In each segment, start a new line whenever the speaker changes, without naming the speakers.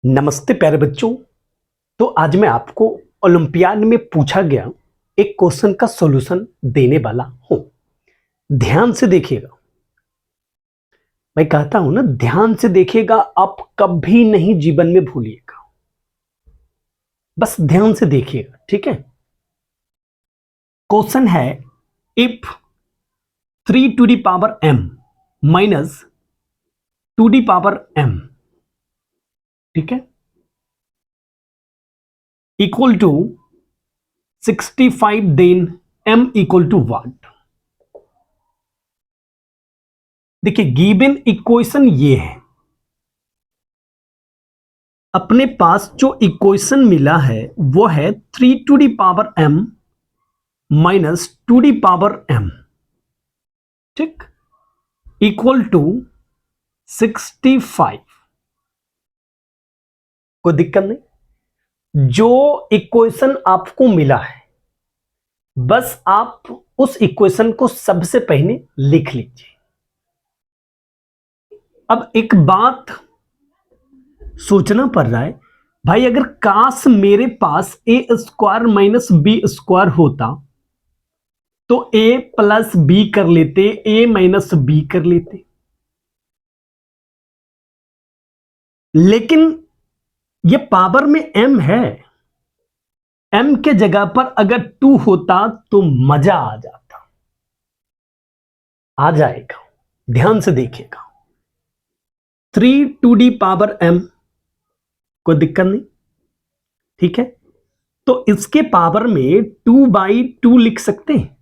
नमस्ते प्यारे बच्चों। तो आज मैं आपको ओलंपियाड में पूछा गया एक क्वेश्चन का सॉल्यूशन देने वाला हूं। ध्यान से देखिएगा। मैं कहता हूं ना, ध्यान से देखिएगा, आप कभी नहीं जीवन में भूलिएगा। बस ध्यान से देखिएगा, ठीक है। क्वेश्चन है, if 3 to the power m minus 2 to the power m, ठीक है, equal to 65, then m equal to what. देखिए, गिवन इक्वेशन ये है। अपने पास जो इक्वेशन मिला है वो है 3 to the power m minus 2 to the power m, ठीक, इक्वल टू 65। कोई दिक्कत नहीं। जो इक्वेशन आपको मिला है, बस आप उस इक्वेशन को सबसे पहले लिख लीजिए। अब एक बात सोचना पड़ रहा है, भाई अगर काश मेरे पास ए स्क्वायर माइनस बी स्क्वायर होता तो ए प्लस बी कर लेते, ए माइनस बी कर लेते। लेकिन ये पावर में m है। m के जगह पर अगर 2 होता तो मजा आ जाता। आ जाएगा, ध्यान से देखिएगा। 3 to the power m, कोई दिक्कत नहीं, ठीक है। तो इसके पावर में 2/2 लिख सकते हैं,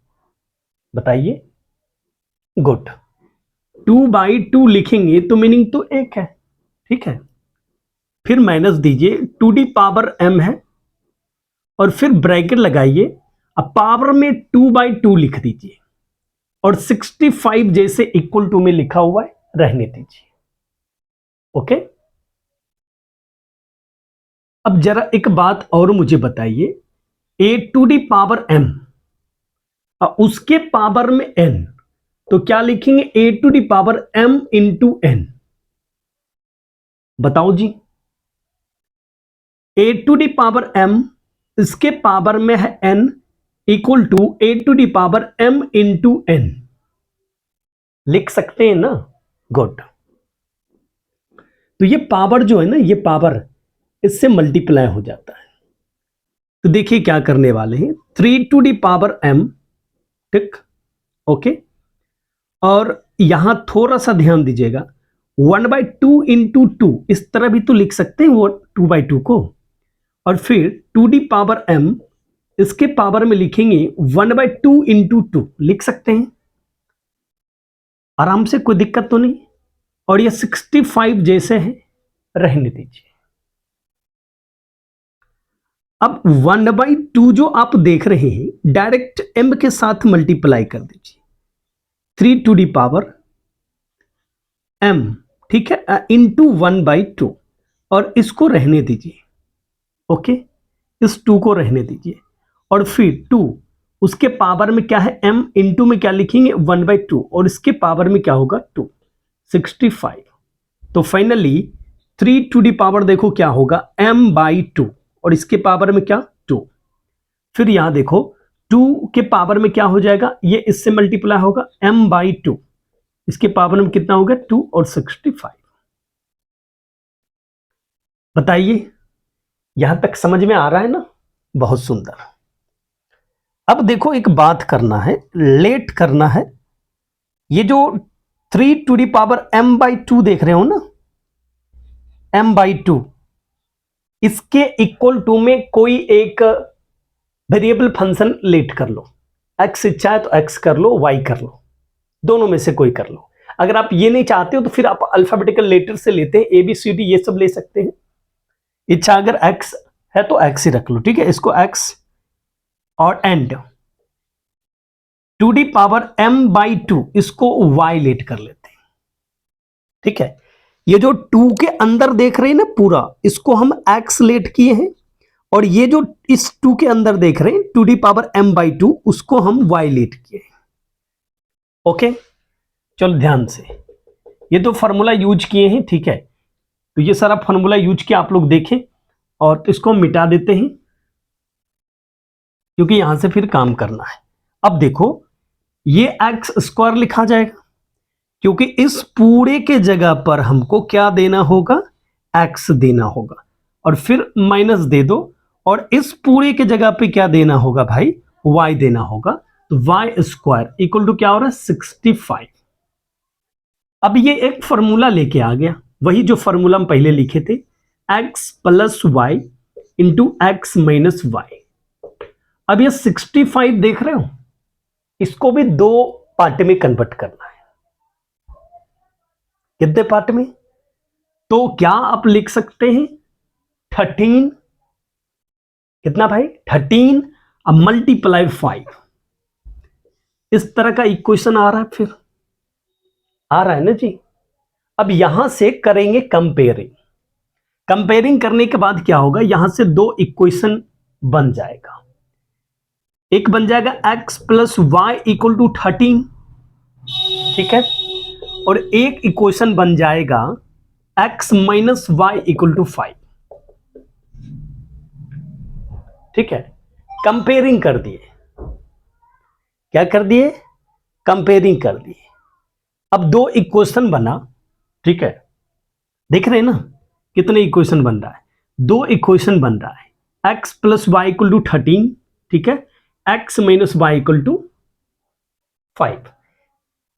बताइए। गुड। 2/2 लिखेंगे तो मीनिंग तो 1 है, ठीक है। फिर माइनस दीजिए, 2 to the power m है, और फिर ब्रैकेट लगाइए। अब पावर में 2/2 लिख दीजिए, और 65 जैसे इक्वल टू में लिखा हुआ है रहने दीजिए। ओके। अब जरा एक बात और मुझे बताइए, a to the power m उसके पावर में n, तो क्या लिखेंगे? a to the power m into n। बताओ जी। a to the power m इसके पावर में है n, equal to a to the power m into n। लिख सकते हैं ना? गुड। तो ये पावर जो है ना, ये पावर इससे मल्टीप्लाई हो जाता है। तो देखिए क्या करने वाले हैं, 3 to the power m, ठीक, ओके। और यहां थोड़ा सा ध्यान दीजिएगा, 1/2 इंटू 2, इस तरह भी तो लिख सकते हैं वो 2/2 को। और फिर 2 the power m इसके पावर में लिखेंगे 1/2 इंटू 2, लिख सकते हैं आराम से, कोई दिक्कत तो नहीं। और ये 65 जैसे है, रहने दीजिए। अब 1/2 जो आप देख रहे हैं, डायरेक्ट m के साथ मल्टीप्लाई कर दीजिए। 3 to the power m, ठीक है, इंटू 1/2, और इसको रहने दीजिए। ओके, इस 2 को रहने दीजिए। और फिर 2 उसके पावर में क्या है, m इंटू में क्या लिखेंगे, 1/2, और इसके पावर में क्या होगा, 2, 65। तो फाइनली 3 to the power देखो क्या होगा, m/2, और इसके पावर में क्या, 2। फिर यहां देखो 2 के पावर में क्या हो जाएगा, ये इससे मल्टीप्लाई होगा, m/2, इसके पावर में कितना होगा, 2 और 65। बताइए, यहां तक समझ में आ रहा है ना? बहुत सुंदर। अब देखो, एक बात करना है, लेट करना है। ये जो 3 to the power m/2 देख रहे हो ना, m/2, इसके इक्वल टू में कोई एक वेरिएबल फंक्शन लेट कर लो। x इच्छा है तो x कर लो, y कर लो, दोनों में से कोई कर लो। अगर आप ये नहीं चाहते हो तो फिर आप अल्फाबेटिकल लेटर से लेते हैं, ABCD ये सब ले सकते हैं। इच्छा अगर x है तो x ही रख लो, ठीक है। इसको x और एंड 2 the power m/2 इसको y लेट कर लेते हैं, ठीक है। ये जो 2 के अंदर देख रहे हैं ना पूरा, इसको हम x लेट किए हैं, और ये जो इस 2 के अंदर देख रहे हैं 2 the power m/2, उसको हम y लेट किए हैं। ओके, चलो ध्यान से, ये तो फॉर्मूला यूज किए हैं, ठीक है। तो ये सारा फॉर्मूला यूज किया, आप लोग देखें, और इसको मिटा देते हैं क्योंकि यहां से फिर काम करना है। अब देखो ये एक्स स्क्वायर लिखा जाएगा क्योंकि इस पूरे के जगह पर हमको क्या देना होगा, एक्स देना होगा, और फिर माइनस दे दो, और इस पूरे के जगह पे क्या देना होगा भाई, वाई देना होगा। तो वाई स्क्वायर इक्वल टू क्या हो रहा है, 65। अब ये एक फॉर्मूला लेके आ गया, वही जो फॉर्मूला हम पहले लिखे थे, X plus Y into X minus Y. अब ये 65 देख रहे हो, इसको भी दो पार्ट में कन्वर्ट करना है। कितने पार्ट में? तो क्या आप लिख सकते हैं 13, कितना भाई 13 अब मल्टीप्लाई 5, इस तरह का इक्वेशन आ रहा है, फिर आ रहा है ना जी। अब यहां से करेंगे कंपेयरिंग, कंपेयरिंग करने के बाद क्या होगा, यहां से दो इक्वेशन बन जाएगा, एक बन जाएगा x plus Y equal to 13, ठीक है, और एक इक्वेशन बन जाएगा x minus Y equal to 5, ठीक है। कंपेयरिंग कर दिए, क्या कर दिए, कंपेयरिंग कर दिए। अब दो इक्वेशन बना, ठीक है, देख रहे हैं ना कितने इक्वेशन बन रहा है, दो इक्वेशन बन रहा है, x plus Y equal to 13, ठीक है, x minus Y equal to 5।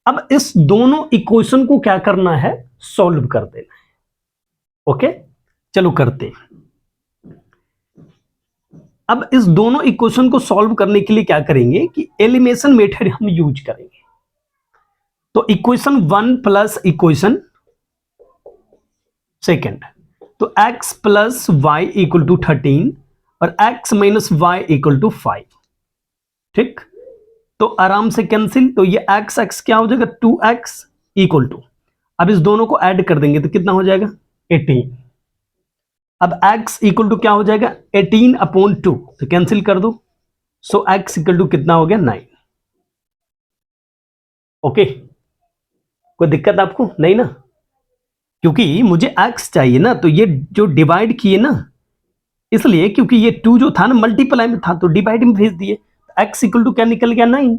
अब इस दोनों इक्वेशन को क्या करना है, सॉल्व कर देना है। ओके, चलो करते हैं। अब इस दोनों इक्वेशन को सॉल्व करने के लिए क्या करेंगे कि एलिमिनेशन मेथड हम यूज करेंगे। तो इक्वेशन 1 प्लस इक्वेशन सेकेंड, तो x plus Y equal to 13 और x minus Y equal to 5, ठीक, तो आराम से कैंसिल, तो ये x x क्या हो जाएगा 2x इक्वल टू, अब इस दोनों को ऐड कर देंगे तो कितना हो जाएगा 18। अब x इक्वल टू क्या हो जाएगा 18 अपॉन 2, तो कैंसिल कर दो, सो x इक्वल टू कितना हो गया 9। ओके, कोई दिक्कत आपको नहीं ना, क्योंकि मुझे x चाहिए ना, तो ये जो डिवाइड किए ना, इसलिए क्योंकि ये 2 जो था ना मल्टीप्लाई में था तो डिवाइड में भेज दिए, x इक्वल टू क्या निकल गया 9।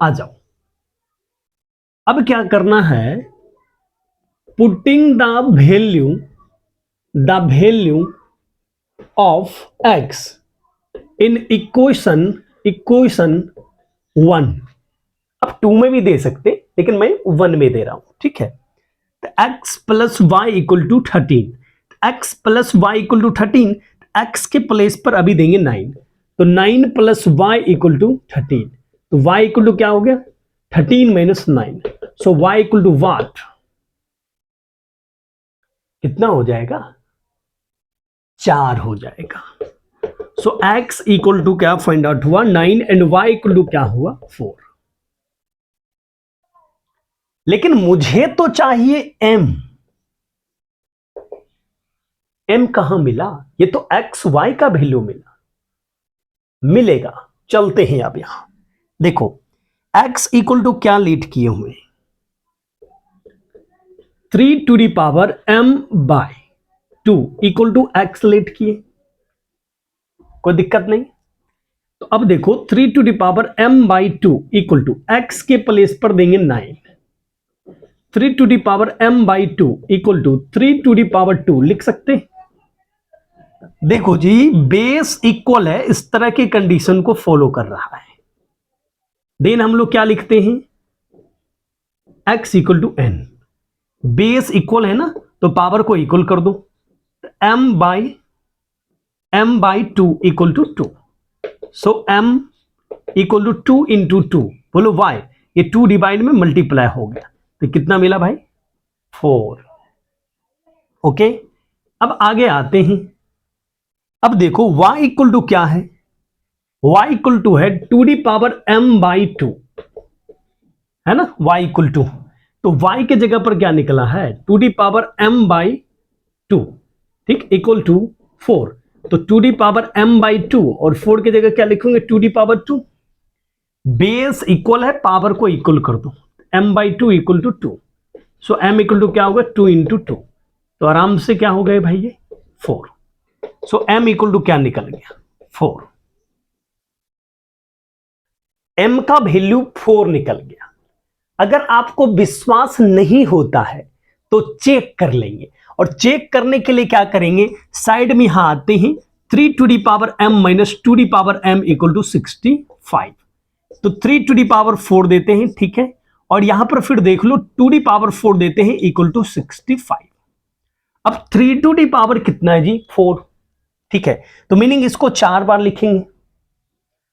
आ जाओ, अब क्या करना है, putting the value of x in equation 1, अब 2 में भी दे सकते लेकिन मैं 1 में दे रहा हूं, ठीक है। तो x plus Y equal to 13, x plus Y equal to 13, x के प्लेस पर अभी देंगे 9, तो 9 प्लस वाई इक्वल टू 13, तो y इक्वल टू क्या हो गया 13 minus 9, so y equal to what, कितना हो जाएगा 4 हो जाएगा। सो x इक्वल टू क्या फाइंड आउट हुआ 9 एंड y इक्वल टू क्या हुआ 4। लेकिन मुझे तो चाहिए m कहां मिला, ये तो x y का वैल्यू मिलेगा। चलते हैं अब यहां देखो, x इक्वल टू क्या लीड किए हुए 3 to the power m by 2 equal to x lead किए, कोई दिक्कत नहीं। तो अब देखो 3 to the power m by 2 equal to x के प्लेस पर देंगे 9, 3 to the power m by 2 equal to 3 to the power 2 लिख सकते। देखो जी बेस इक्वल है, इस तरह के कंडीशन को फॉलो कर रहा है। देन हम लोग क्या लिखते हैं x equal to n, base equal है ना तो पावर को इक्वल कर दो, m by 2 equal to 2, so m equal to 2 into 2, बोलो y, ये 2 डिवाइड में मल्टीप्लाई हो गया तो कितना मिला भाई 4। ओके, अब आगे आते हैं। अब देखो y इक्वल टू क्या है, y इक्वल टू है 2 दी पावर m बाई 2, है ना, y इक्वल टू, तो y के जगह पर क्या निकला है 2 दी पावर m बाई 2, ठीक, इक्वल टू 4, तो 2 दी पावर m बाई 2 और 4 की जगह क्या लिखोगे 2 दी पावर 2, बेस इक्वल है पावर को इक्वल कर दो, m by 2 equal to 2, so m equal to क्या होगा 2 इंटू 2, तो आराम से क्या हो गए भाई ये 4। सो m इक्वल टू क्या निकल गया 4। m का वैल्यू 4 निकल गया। अगर आपको विश्वास नहीं होता है तो चेक कर लेंगे, और चेक करने के लिए क्या करेंगे, साइड में यहां आते हैं 3 to the power m minus 2 the power m equal to 65। तो 3 टू दी पावर 4 देते हैं, ठीक है, और यहां पर फिर देख लो 2 दी पावर 4 देते हैं इक्वल टू 65। अब 3 टू दी पावर कितना है जी 4, ठीक है, तो मीनिंग इसको 4 बार लिखेंगे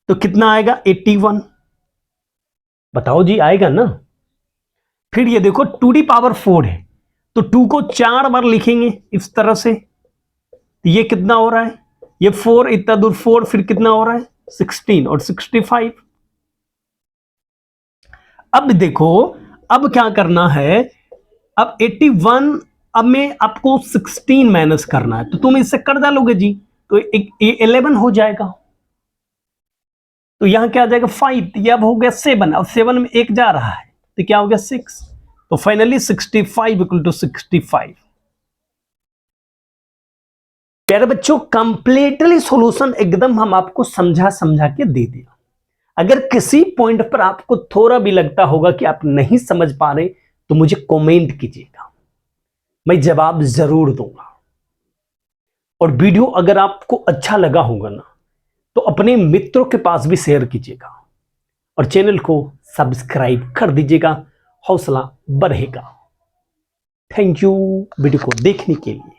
तो कितना आएगा 81। बताओ जी आएगा ना। फिर ये देखो 2 दी पावर 4 है तो 2 को 4 बार लिखेंगे इस तरह से, तो ये कितना हो रहा है, ये 4 इतना दूर 4, फिर कितना हो रहा है 16 और 65। अब देखो अब क्या करना है, अब 81 अब में आपको 16 माइनस करना है, तो तुम इससे कर डालोगे जी तो 11 हो जाएगा। तो यहां क्या आ जाएगा 5, ये अब हो गया 7, अब 7 में 1 जा रहा है तो क्या हो गया 6। तो फाइनली 65 इक्वल टू 65। प्यारे बच्चों कंप्लीटली सॉल्यूशन एकदम हम आपको समझा समझा के दे दिया। अगर किसी पॉइंट पर आपको थोड़ा भी लगता होगा कि आप नहीं समझ पा रहे तो मुझे कमेंट कीजिएगा, मैं जवाब जरूर दूंगा। और वीडियो अगर आपको अच्छा लगा होगा ना तो अपने मित्रों के पास भी शेयर कीजिएगा और चैनल को सब्सक्राइब कर दीजिएगा, हौसला बढ़ेगा। थैंक यू वीडियो को देखने के लिए।